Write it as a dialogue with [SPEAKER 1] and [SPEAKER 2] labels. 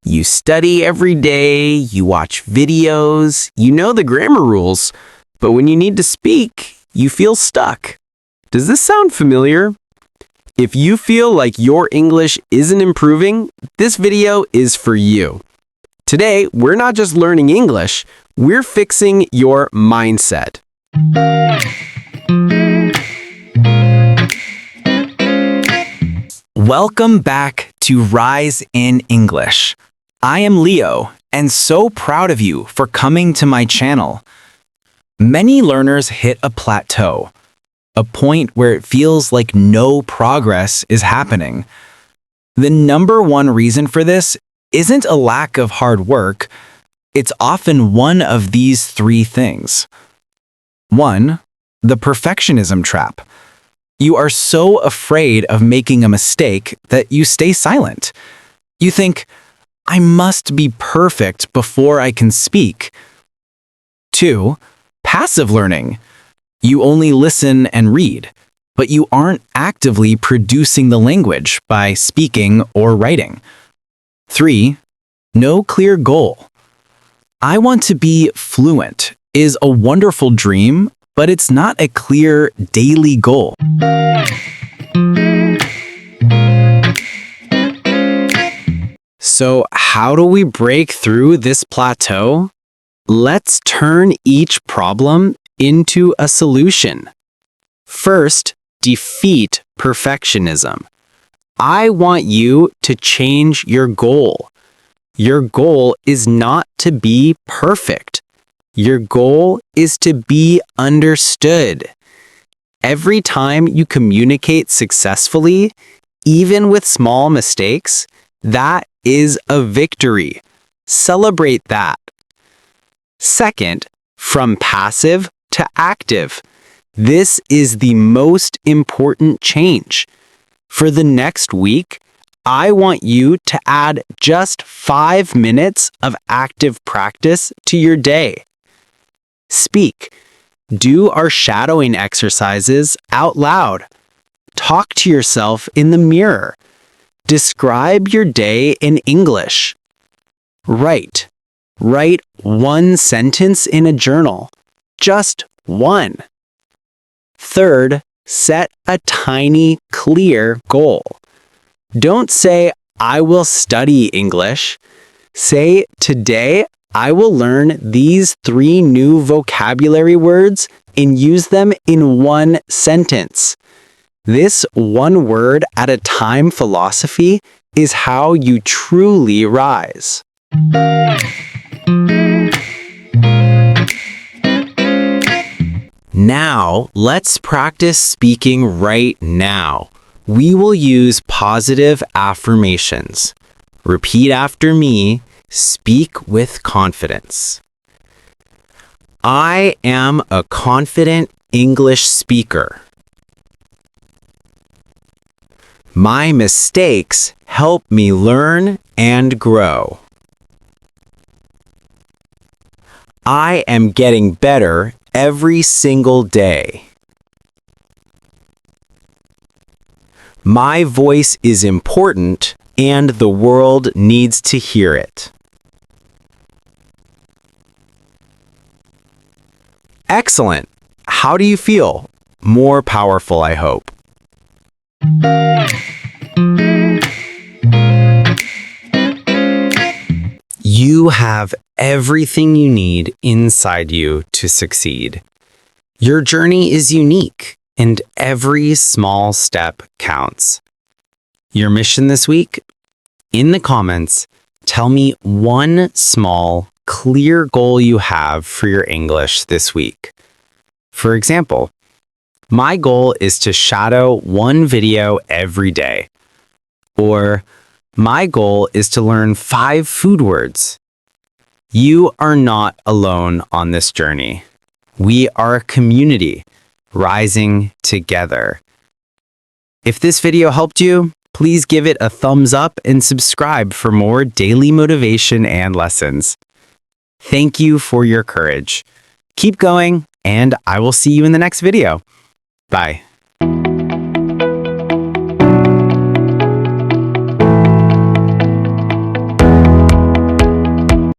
[SPEAKER 1] You study every day, you watch videos, you know the grammar rules, but when you need to speak, you feel stuck. Does this sound familiar? If you feel like your English isn't improving, this video is for you. Today, we're not just learning English, we're fixing your mindset.
[SPEAKER 2] Welcome back to Rise in English. I am Leo, and so proud of you for coming to my channel. Many learners hit a plateau, a point where it feels like no progress is happening. The number one reason for this isn't a lack of hard work, it's often one of these three things. 1. The perfectionism trap. You are so afraid of making a mistake that you stay silent. You think, I must be perfect before I can speak. 2. Passive learning. You only listen and read, but you aren't actively producing the language by speaking or writing. 3. No clear goal. I want to be fluent is a wonderful dream, but it's not a clear daily goal. So how do we break through this plateau? Let's turn each problem into a solution. First, defeat perfectionism. I want you to change your goal. Your goal is not to be perfect. Your goal is to be understood. Every time you communicate successfully, even with small mistakes, that is a victory. Celebrate that. Second, from passive to active. This is the most important change. For the next week, I want you to add just 5 minutes of active practice to your day. Speak. Do our shadowing exercises out loud. Talk to yourself in the mirror. Describe your day in English. Write. Write one sentence in a journal. Just one. Third, set a tiny, clear goal. Don't say, I will study English. Say, today, I will learn these 3 new vocabulary words and use them in one sentence. This one word at a time philosophy is how you truly rise. Now, let's practice speaking right now. We will use positive affirmations. Repeat after me. Speak with confidence. I am a confident English speaker. My mistakes help me learn and grow. I am getting better every single day. My voice is important and the world needs to hear it. Excellent. How do you feel? More powerful, I hope. You have everything you need inside you to succeed. Your journey is unique, and every small step counts. Your mission this week? In the comments, tell me one small, clear goal you have for your English this week. For example, my goal is to shadow one video every day. Or, my goal is to learn 5 food words. You are not alone on this journey. We are a community, rising together. If this video helped you, please give it a thumbs up and subscribe for more daily motivation and lessons. Thank you for your courage. Keep going, and I will see you in the next video. Bye.